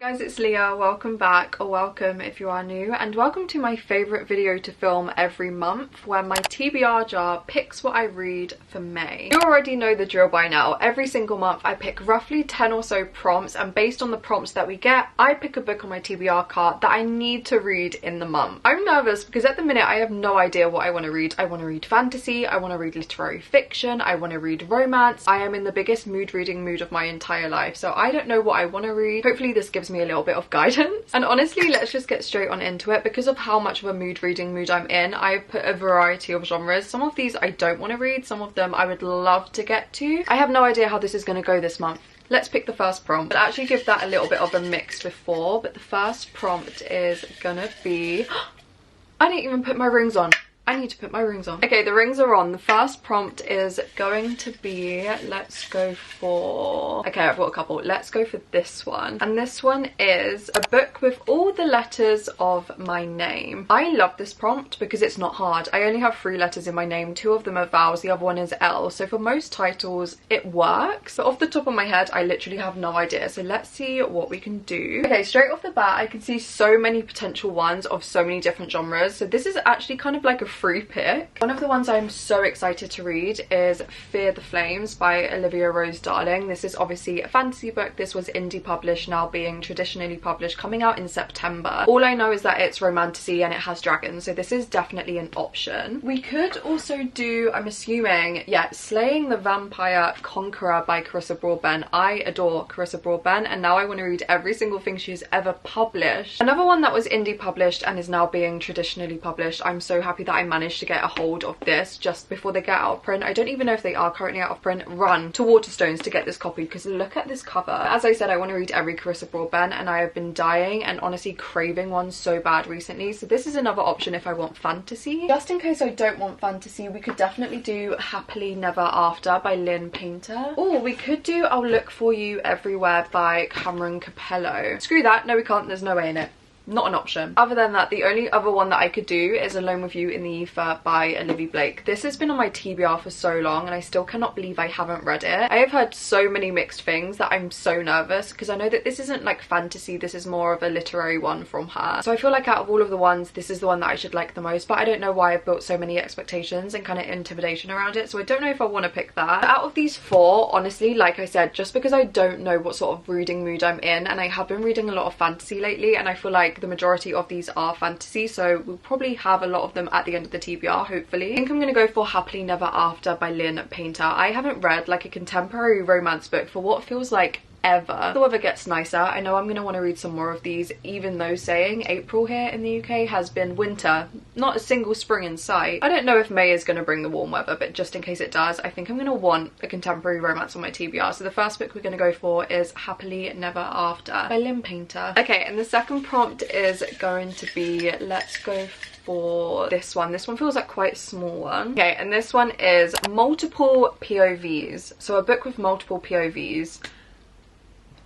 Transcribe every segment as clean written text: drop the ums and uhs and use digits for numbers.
Guys, it's Leah. Welcome back, or welcome if you are new, and welcome to my favourite video to film every month, where my TBR jar picks what I read for May. You already know the drill by now. Every single month I pick roughly 10 or so prompts, and based on the prompts that we get, I pick a book on my TBR card that I need to read in the month. I'm nervous because at the minute I have no idea what I want to read. I want to read fantasy, I want to read literary fiction, I want to read romance. I am in the biggest mood reading mood of my entire life, so I don't know what I want to read. Hopefully this gives me a little bit of guidance. And honestly, let's just get straight on into it. Because of how much of a mood reading mood I'm in, I've put a variety of genres. Some of these I don't want to read, some of them I would love to get to. I have no idea how this is going to go this month. Let's pick the first prompt. I'll actually give that a little bit of a mix before, but the first prompt is gonna be I didn't even put my rings on. I need to put my rings on. Okay, the rings are on. The first prompt is going to be, let's go for, okay, I've got a couple. Let's go for this one. And this one is a book with all the letters of my name. I love this prompt because it's not hard. I only have 3 letters in my name. 2 of them are vowels, the other one is L. So for most titles, it works. But off the top of my head, I literally have no idea. So let's see what we can do. Okay, straight off the bat, I can see so many potential ones of so many different genres. So this is actually kind of like a free pick. One of the ones I'm so excited to read is Fear the Flames by Olivia Rose Darling. This is obviously a fantasy book. This was indie published, now being traditionally published, coming out in September. All I know is that it's romantasy and it has dragons, so this is definitely an option. We could also do, I'm assuming, yeah, Slaying the Vampire Conqueror by Carissa Broadbent. I adore Carissa Broadbent, and now I want to read every single thing she's ever published. Another one that was indie published and is now being traditionally published. I'm so happy that I managed to get a hold of this just before they get out of print. I don't even know if they are currently out of print. Run to Waterstones to get this copy because look at this cover. As I said, I want to read every Carissa Broadbent, and I have been dying and honestly craving one so bad recently, so this is another option if I want fantasy. Just in case I don't want fantasy, we could definitely do Happily Never After by Lynn Painter, or we could do I'll Look For You Everywhere by Cameron Capello. Screw that, no we can't, there's no way in it. Not an option. Other than that, the only other one that I could do is Alone With You in the Ether by Olivia Blake. This has been on my TBR for so long and I still cannot believe I haven't read it. I have heard so many mixed things that I'm so nervous because I know that this isn't like fantasy, this is more of a literary one from her. So I feel like out of all of the ones, this is the one that I should like the most, but I don't know why I've built so many expectations and kind of intimidation around it, so I don't know if I want to pick that. But out of these 4, honestly, like I said, just because I don't know what sort of reading mood I'm in, and I have been reading a lot of fantasy lately, and I feel like the majority of these are fantasy, so we'll probably have a lot of them at the end of the TBR, hopefully. I think I'm gonna go for Happily Never After by Lynn Painter. I haven't read like a contemporary romance book for what feels like ever. The weather gets nicer. I know I'm gonna want to read some more of these, even though saying April here in the UK has been winter, not a single spring in sight. I don't know if May is gonna bring the warm weather, but just in case it does, I think I'm gonna want a contemporary romance on my TBR. So the first book we're gonna go for is Happily Never After by Lynn Painter. Okay, and the second prompt is going to be, let's go for this one. This one feels like quite a small one. Okay, and this one is Multiple POVs. So a book with multiple POVs.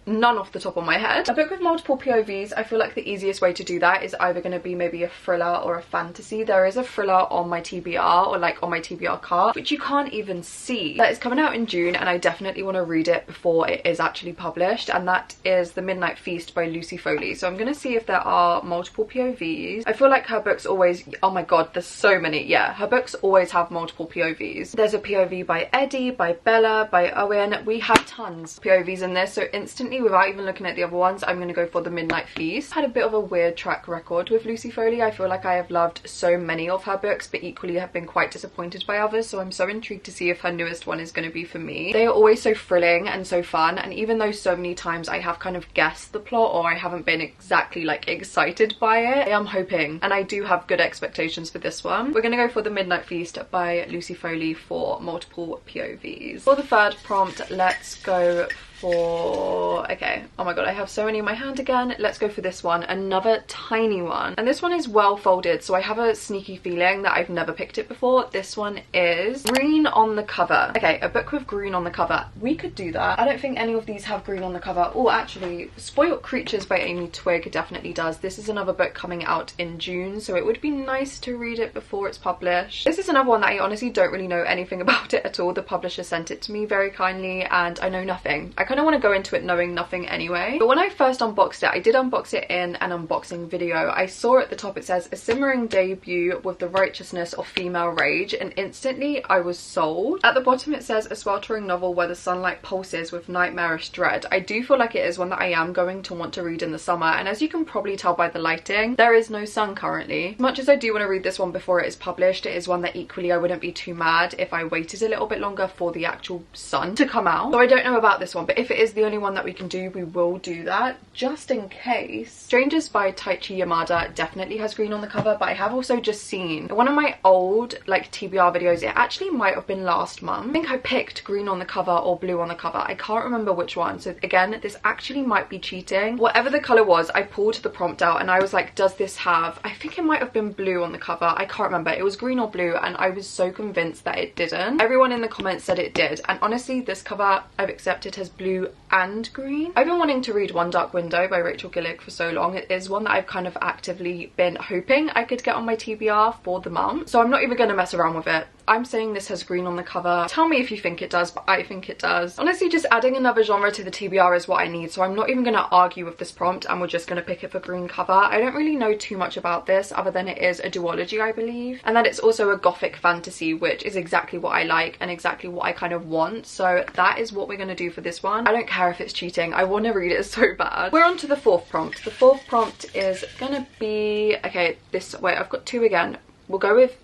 None off the top of my head. A book with multiple POVs, I feel like the easiest way to do that is either going to be maybe a thriller or a fantasy. There is a thriller on my TBR, or like on my TBR card, which you can't even see. That is coming out in June and I definitely want to read it before it is actually published, and that is The Midnight Feast by Lucy Foley. So I'm going to see if there are multiple POVs. I feel like her books always, oh my god, there's so many. Yeah, her books always have multiple POVs. There's a POV by Eddie, by Bella, by Owen. We have tons of POVs in this, so instantly, without even looking at the other ones, I'm going to go for The Midnight Feast. Had a bit of a weird track record with Lucy Foley. I feel like I have loved so many of her books, but equally have been quite disappointed by others, so I'm so intrigued to see if her newest one is going to be for me. They are always so thrilling and so fun, and even though so many times I have kind of guessed the plot or I haven't been exactly like excited by it, I am hoping, and I do have good expectations for this one. We're going to go for The Midnight Feast by Lucy Foley for multiple POVs. For the third prompt, let's go for, okay, oh my god, I have so many in my hand again. Let's go for this one, another tiny one, and this one is well folded, so I have a sneaky feeling that I've never picked it before. This one is green on the cover. Okay, a book with green on the cover. We could do that. I don't think any of these have green on the cover. Oh, actually, Spoiled Creatures by Amy Twigg definitely does. This is another book coming out in June, so it would be nice to read it before it's published. This is another one that I honestly don't really know anything about it at all. The publisher sent it to me very kindly and I know nothing. I kind of want to go into it knowing nothing anyway. But when I first unboxed it, I did unbox it in an unboxing video. I saw at the top it says, a simmering debut with the righteousness of female rage, and instantly I was sold. At the bottom it says, a sweltering novel where the sunlight pulses with nightmarish dread. I do feel like it is one that I am going to want to read in the summer, and as you can probably tell by the lighting, there is no sun currently. As much as I do want to read this one before it is published, it is one that equally I wouldn't be too mad if I waited a little bit longer for the actual sun to come out. So I don't know about this one, but if it is the only one that we can do, we will do that just in case. Strangers by Taichi Yamada definitely has green on the cover, but I have also just seen in one of my old like TBR videos, it actually might have been last month, I think I picked green on the cover or blue on the cover. I can't remember which one, so again, this actually might be cheating. Whatever the color was, I pulled the prompt out and I was like, does this have, I think it might have been blue on the cover, I can't remember, it was green or blue, and I was so convinced that it didn't. Everyone in the comments said it did, and honestly this cover I've accepted has blue and green. I've been wanting to read One Dark Window by Rachel Gillig for so long. It is one that I've kind of actively been hoping I could get on my TBR for the month, so I'm not even going to mess around with it. I'm saying this has green on the cover. Tell me if you think it does, but I think it does. Honestly, just adding another genre to the TBR is what I need, so I'm not even going to argue with this prompt and we're just going to pick it for green cover. I don't really know too much about this other than it is a duology, I believe, and that it's also a gothic fantasy, which is exactly what I like and exactly what I kind of want, so that is what we're going to do for this one. I don't care if it's cheating, I want to read it so bad. We're on to the fourth prompt. The fourth prompt is going to be, okay, this, wait, I've got two again. We'll go with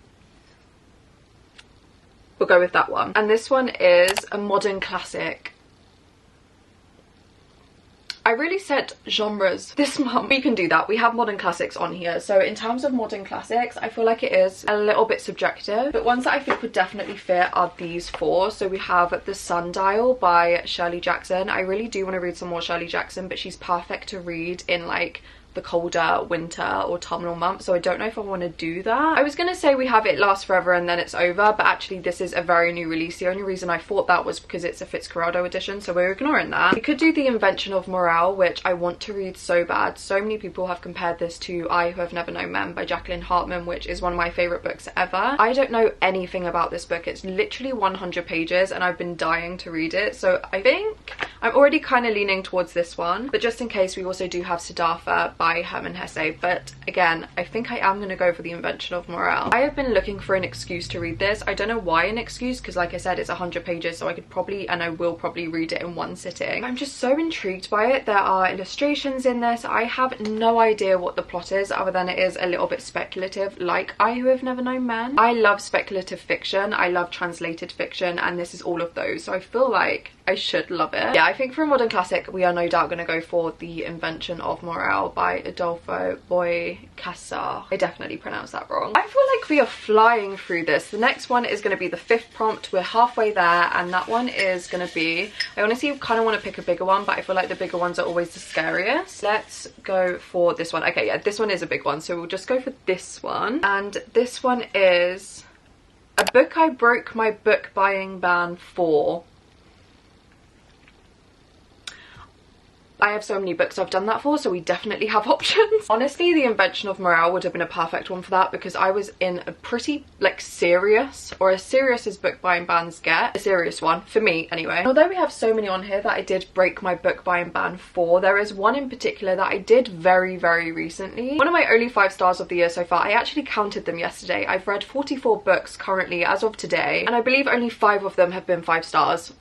that one. And this one is a modern classic. I really said genres this month. We can do that. We have modern classics on here. So in terms of modern classics, I feel like it is a little bit subjective, but ones that I think would definitely fit are these four. So we have The Sundial by Shirley Jackson. I really do want to read some more Shirley Jackson, but she's perfect to read in like the colder winter autumnal months, so I don't know if I want to do that. I was gonna say we have It Lasts Forever and Then It's Over, but actually this is a very new release. The only reason I thought that was because it's a Fitzcarraldo edition, so we're ignoring that. We could do The Invention of Morale, which I want to read so bad. So many people have compared this to I Who Have Never Known Men by Jacqueline Hartman, which is one of my favorite books ever. I don't know anything about this book. It's literally 100 pages and I've been dying to read it, so I think I'm already kind of leaning towards this one. But just in case, we also do have Siddhartha by Hermann Hesse, but again, I think I am going to go for The Invention of Morale. I have been looking for an excuse to read this. I don't know why an excuse, because like I said, it's 100 pages, so I could probably, and I will probably read it in one sitting. I'm just so intrigued by it. There are illustrations in this. I have no idea what the plot is, other than it is a little bit speculative, like I Who Have Never Known Men. I love speculative fiction, I love translated fiction, and this is all of those, so I feel like I should love it. Yeah, I think for a modern classic, we are no doubt going to go for The Invention of Morale by Adolfo Boycassar. I definitely pronounced that wrong. I feel like we are flying through this. The next one is going to be the fifth prompt. We're halfway there, and that one is going to be, I honestly kind of want to pick a bigger one, but I feel like the bigger ones are always the scariest. Let's go for this one. Okay, yeah, this one is a big one, so we'll just go for this one. And this one is a book I broke my book buying ban for. I have so many books I've done that for, so we definitely have options. Honestly, The Invention of Morale would have been a perfect one for that, because I was in a pretty like serious, or as serious as book buying bans get, a serious one for me anyway. And although we have so many on here that I did break my book buying ban for, there is one in particular that I did very recently. One of my only 5 stars of the year so far. I actually counted them yesterday. I've read 44 books currently as of today, and I believe only 5 of them have been 5 stars.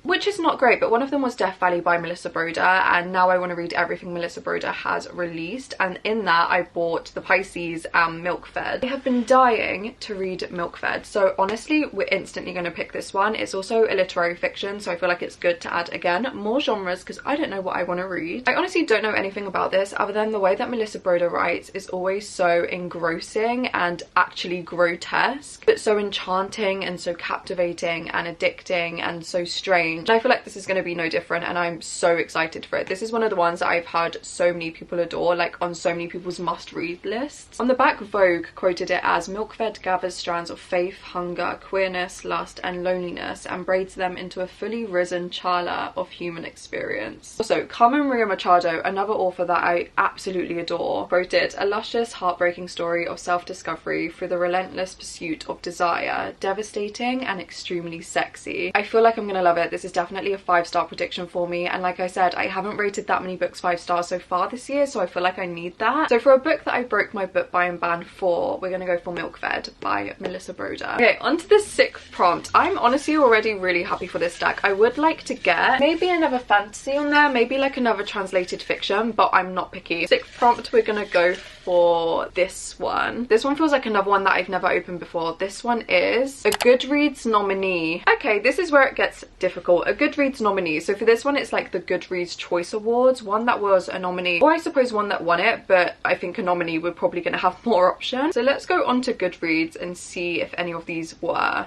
Which is not great, but one of them was Death Valley by Melissa Broder, and now I want to read everything Melissa Broder has released, and in that I bought The Pisces and Milkfed. I have been dying to read Milkfed, so honestly we're instantly going to pick this one. It's also a literary fiction, so I feel like it's good to add, again, more genres, because I don't know what I want to read. I honestly don't know anything about this other than the way that Melissa Broder writes is always so engrossing and actually grotesque, but so enchanting and so captivating and addicting and so strange. And I feel like this is going to be no different, and I'm so excited for it. This is one of the ones that I've heard so many people adore, like on so many people's must-read lists. On the back, Vogue quoted it as, "Milkfed gathers strands of faith, hunger, queerness, lust and loneliness and braids them into a fully risen chala of human experience." Also, Carmen Maria Machado, another author that I absolutely adore, quoted, "A luscious, heartbreaking story of self-discovery through the relentless pursuit of desire, devastating and extremely sexy." I feel like I'm gonna love it. This is definitely a 5-star prediction for me, and like I said, I haven't rated that many books 5 stars so far this year, so I feel like I need that. So for a book that I broke my book buying ban for, we're gonna go for Milk Fed by Melissa Broder. Okay, on to the 6th prompt. I'm honestly already really happy for this stack. I would like to get maybe another fantasy on there, maybe like another translated fiction, but I'm not picky. 6th prompt, we're gonna go for this one. This one feels like another one that I've never opened before. This one is a Goodreads nominee. Okay, this is where it gets difficult. A Goodreads nominee. So for this one, it's like the Goodreads Choice Awards, one that was a nominee, or I suppose one that won it, but I think a nominee we're probably gonna have more options. So let's go on to Goodreads and see if any of these were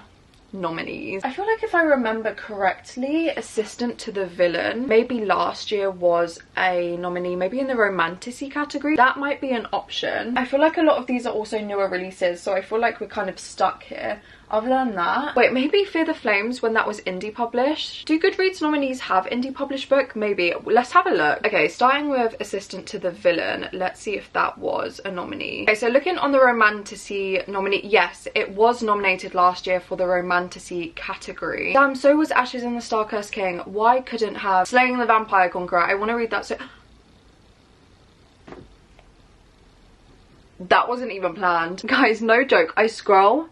nominees. I feel like if I remember correctly, Assistant to the Villain maybe last year was a nominee, maybe in the romantasy category. That might be an option. I feel like a lot of these are also newer releases, so I feel like we're kind of stuck here. Other than that, wait, maybe Fear the Flames when that was indie published. Do Goodreads nominees have indie published book? Maybe. Let's have a look. Okay, starting with Assistant to the Villain, let's see if that was a nominee. Okay, so looking on the romantasy nominee, yes, it was nominated last year for the romantasy category. Damn, so was Ashes in the Star-Cursed King. Why couldn't have Slaying the Vampire Conqueror? I want to read that so... That wasn't even planned. Guys, no joke. I scroll.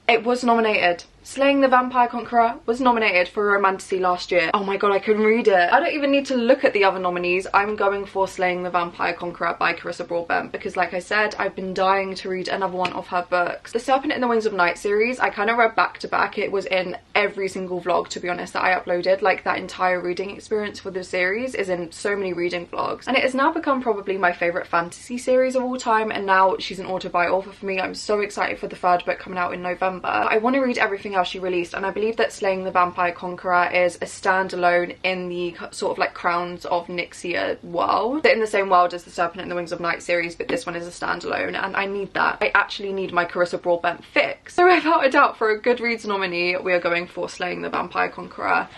It was nominated. Slaying the Vampire Conqueror was nominated for romantasy last year. Oh my god, I couldn't read it. I don't even need to look at the other nominees. I'm going for Slaying the Vampire Conqueror by Carissa Broadbent because, like I said, I've been dying to read another one of her books. The Serpent in the Wings of Night series, I kind of read back to back. It was in every single vlog, to be honest, that I uploaded. Like, that entire reading experience for the series is in so many reading vlogs. And it has now become probably my favourite fantasy series of all time, and now she's an auto-buy author for me. I'm so excited for the 3rd book coming out in November. I want to read everything else she released, and I believe that Slaying the Vampire Conqueror is a standalone in the sort of like Crowns of Nixia world. They're in the same world as the Serpent in the Wings of Night series, but this one is a standalone, and I need that. I actually need my Carissa Broadbent fix. So without a doubt, for a Goodreads nominee, we are going for Slaying the Vampire Conqueror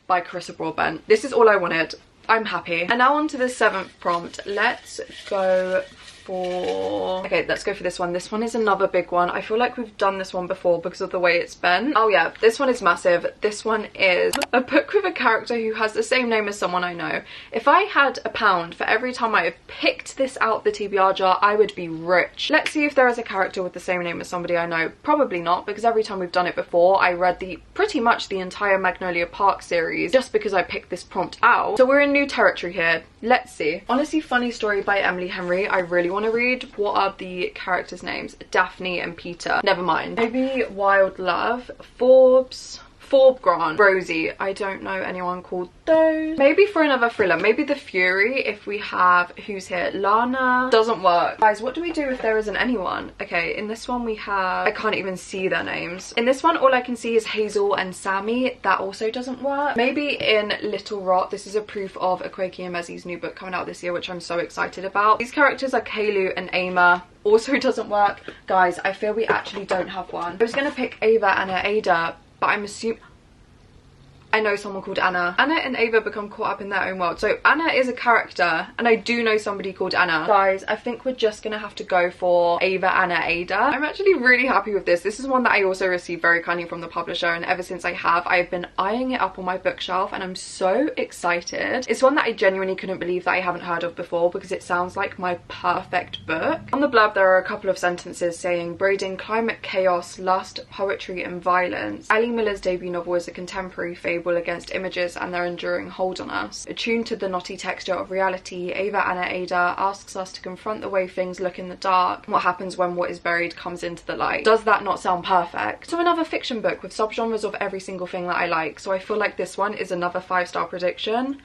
by Carissa Broadbent. This is all I wanted. I'm happy. And now on to the 7th prompt. Let's go for... Okay, let's go for this one. This one is another big one. I feel like we've done this one before because of the way it's been. Oh yeah, this one is massive. This one is a book with a character who has the same name as someone I know. If I had £1 for every time I have picked this out the TBR jar, I would be rich. Let's see if there is a character with the same name as somebody I know. Probably not, because every time we've done it before, I read pretty much the entire Magnolia Park series just because I picked this prompt out. So we're in new territory here. Let's see. Honestly, Funny Story by Emily Henry, I really want to read. What are the characters' names? Daphne and Peter. Never mind. Maybe Wild Love, Forbes, Forb Grant, Rosie. I don't know anyone called those. Maybe for another thriller, maybe The Fury if we have, who's here? Lana. Doesn't work. Guys, what do we do if there isn't anyone? Okay, in this one we have, I can't even see their names. In this one, all I can see is Hazel and Sammy. That also doesn't work. Maybe in Little Rot, this is a proof of Akwaeke Emezi's new book coming out this year, which I'm so excited about. These characters are Kaelu and Ama. Also doesn't work. Guys, I feel we actually don't have one. I was gonna pick Ava, Anna, Ada, but I'm assuming... I know someone called Anna. Anna and Ava become caught up in their own world. So Anna is a character, and I do know somebody called Anna. Guys, I think we're just gonna have to go for Ava, Anna, Ada. I'm actually really happy with this. This is one that I also received very kindly from the publisher, and ever since I have, I've been eyeing it up on my bookshelf, and I'm so excited. It's one that I genuinely couldn't believe that I haven't heard of before, because it sounds like my perfect book. On the blurb, there are a couple of sentences saying, braiding climate chaos, lust, poetry, and violence. Ali Miller's debut novel is a contemporary fable against images and their enduring hold on us. Attuned to the knotty texture of reality, Ava Anna Ada asks us to confront the way things look in the dark, what happens when what is buried comes into the light. Does that not sound perfect? So another fiction book with subgenres of every single thing that I like, so I feel like this one is another 5-star prediction.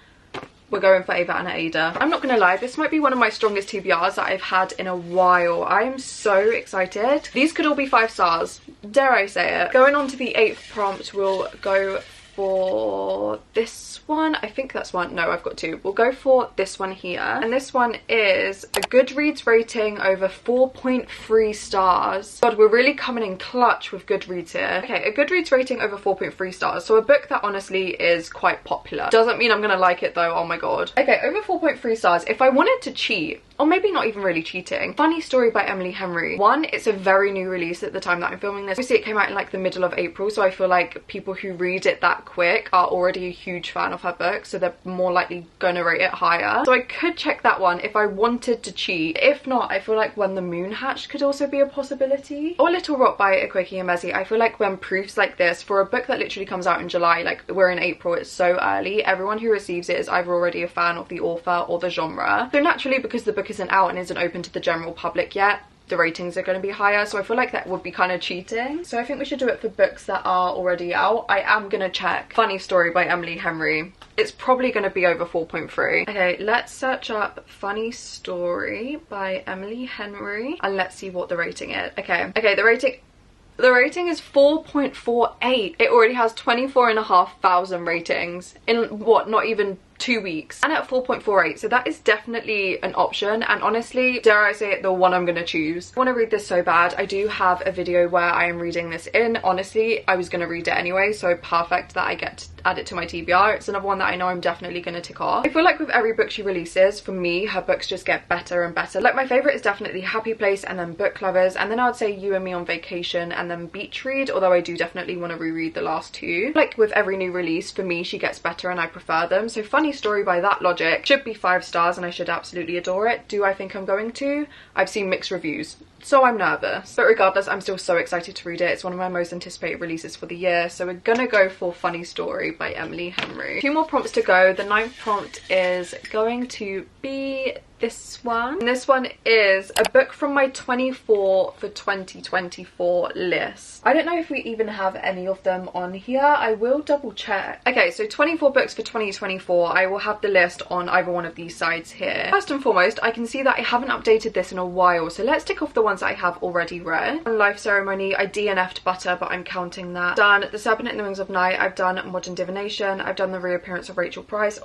We're going for Ava Anna Ada. I'm not gonna lie, this might be one of my strongest TBRs that I've had in a while. I am so excited. These could all be 5 stars, dare I say it. Going on to the 8th prompt, we'll go for this one. I think that's one. No, I've got 2. We'll go for this one here. And this one is a Goodreads rating over 4.3 stars. God, we're really coming in clutch with Goodreads here. Okay, a Goodreads rating over 4.3 stars. So a book that honestly is quite popular. Doesn't mean I'm gonna like it though, oh my god. Okay, over 4.3 stars. If I wanted to cheat, or maybe not even really cheating. Funny Story by Emily Henry. One, it's a very new release at the time that I'm filming this. Obviously it came out in like the middle of April, so I feel like people who read it that quick are already a huge fan of her book, so they're more likely gonna rate it higher. So I could check that one if I wanted to cheat. If not, I feel like When the Moon Hatched could also be a possibility. Or Little Rock by Akwaeke Emezi. I feel like when proofs like this, for a book that literally comes out in July, like we're in April, it's so early, everyone who receives it is either already a fan of the author or the genre. So naturally, because the book isn't out and isn't open to the general public yet, the ratings are going to be higher, so I feel like that would be kind of cheating. So I think we should do it for books that are already out. I am going to check Funny Story by Emily Henry. It's probably going to be over 4.3. Okay, let's search up Funny Story by Emily Henry and let's see what the rating is. Okay, the rating is 4.48. It already has 24,500 ratings in what, not even 2 weeks, and at 4.48, so that is definitely an option, and honestly, dare I say it, the one I'm gonna choose. I want to read this so bad. I do have a video where I am reading this in. Honestly, I was gonna read it anyway, so perfect that I get to add it to my TBR. It's another one that I know I'm definitely gonna tick off. I feel like with every book she releases, for me, her books just get better and better. Like my favorite is definitely Happy Place, and then Book Lovers, and then I would say You and Me on Vacation, and then Beach Read, although I do definitely want to reread the last two. Like with every new release, for me, she gets better and I prefer them. So Funny Story by that logic should be 5 stars and I should absolutely adore it. Do I think I'm going to? I've seen mixed reviews, so I'm nervous. But regardless, I'm still so excited to read it. It's one of my most anticipated releases for the year, so we're gonna go for Funny Story by Emily Henry. 2 more prompts to go. The 9th prompt is going to be this one. And this one is a book from my 24 for 2024 list. I don't know if we even have any of them on here. I will double check. Okay, so 24 books for 2024. I will have the list on either one of these sides here. First and foremost, I can see that I haven't updated this in a while, so let's tick off the ones that I have already read. Life Ceremony, I DNF'd Butter, but I'm counting that. Done The Serpent in the Wings of Night. I've done Modern Divination. I've done The Reappearance of Rachel Price.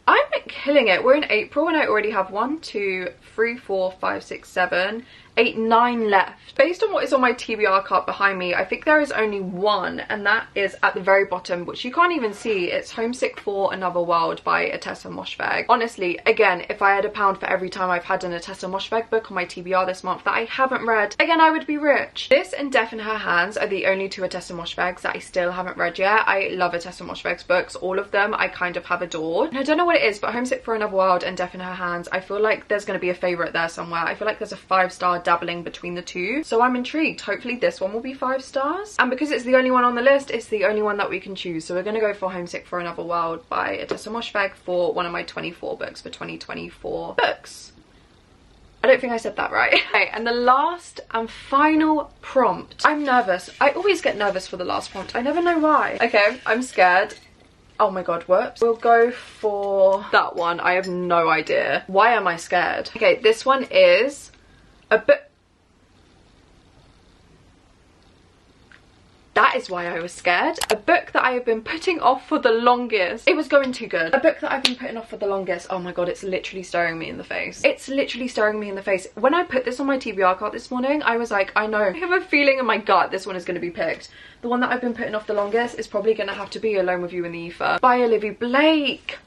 I'm killing it. We're in April and I already have 1, 2, 3, 4, 5, 6, 7, 8, 9 left. Based on what is on my TBR card behind me, I think there is only one, and that is at the very bottom, which you can't even see. It's Homesick for Another World by Atessa Moshfegh. Honestly, again, if I had £1 for every time I've had an Atessa Moshfegh book on my TBR this month that I haven't read, again, I would be rich. This and Death in Her Hands are the only 2 Atessa Moshfeghs that I still haven't read yet. I love Atessa Moshfegh's books. All of them I kind of have adored. And I don't know what it is, but Homesick for Another World and Death in Her Hands, I feel like there's going to be a favourite there somewhere. I feel like there's a 5-star dabbling between the two, so I'm intrigued. Hopefully this one will be 5 stars, and because it's the only one on the list, it's the only one that we can choose, so we're going to go for Homesick for Another World by Atessa Moshfegh for one of my 24 books for 2024 books. I don't think I said that right. Okay, and the last and final prompt. I'm nervous. I always get nervous for the last prompt. I never know why. Okay, I'm scared. Oh my god, whoops. We'll go for that one. I have no idea. Why am I scared? Okay, this one is a book. That is why I was scared. A book that I have been putting off for the longest. It was going too good. A book that I've been putting off for the longest. Oh my god, it's literally staring me in the face. It's literally staring me in the face. When I put this on my TBR card this morning, I was like, I know. I have a feeling in my gut this one is going to be picked. The one that I've been putting off the longest is probably going to have to be Alone with You in the Ether by Olivia Blake.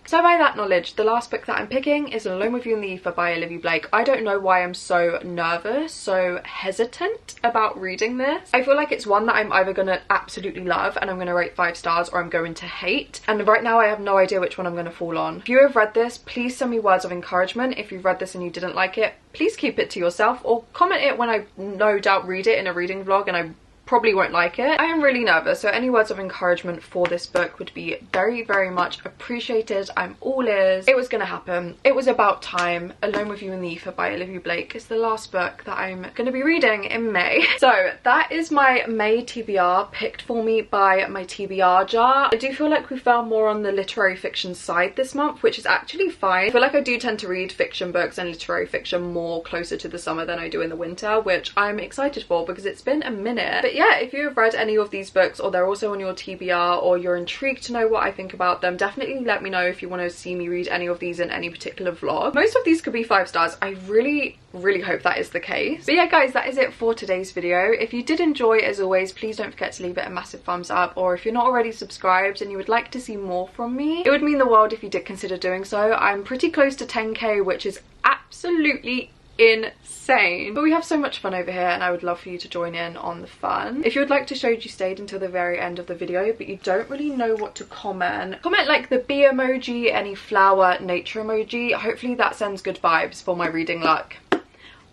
So by that knowledge, the last book that I'm picking is Alone with You in the Ether by Olivia Blake. I don't know why I'm so nervous, so hesitant about reading this. I feel like it's one that I'm either going to absolutely love and I'm going to rate 5 stars, or I'm going to hate. And right now I have no idea which one I'm going to fall on. If you have read this, please send me words of encouragement. If you've read this and you didn't like it, please keep it to yourself, or comment it when I no doubt read it in a reading vlog and I probably won't like it. I am really nervous, so any words of encouragement for this book would be very, very much appreciated. I'm all ears. It was gonna happen. It was about time. Alone with You in the Ether by Olivia Blake is the last book that I'm gonna be reading in May. So that is my May TBR picked for me by my TBR jar. I do feel like we fell more on the literary fiction side this month, which is actually fine. I feel like I do tend to read fiction books and literary fiction more closer to the summer than I do in the winter, which I'm excited for because it's been a minute. But yeah, if you have read any of these books or they're also on your TBR or you're intrigued to know what I think about them, definitely let me know if you want to see me read any of these in any particular vlog. Most of these could be 5 stars. I really hope that is the case. But yeah guys, that is it for today's video. If you did enjoy, as always, please don't forget to leave it a massive thumbs up, or if you're not already subscribed and you would like to see more from me, it would mean the world if you did consider doing so. I'm pretty close to 10k, which is absolutely insane, but we have so much fun over here and I would love for you to join in on the fun. If you would like to show you stayed until the very end of the video but you don't really know what to comment like the bee emoji, any flower, nature emoji. Hopefully that sends good vibes for my reading luck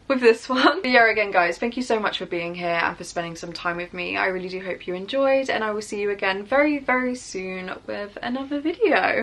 with this one. But yeah, again guys, thank you so much for being here and for spending some time with me. I really do hope you enjoyed, and I will see you again very soon with another video.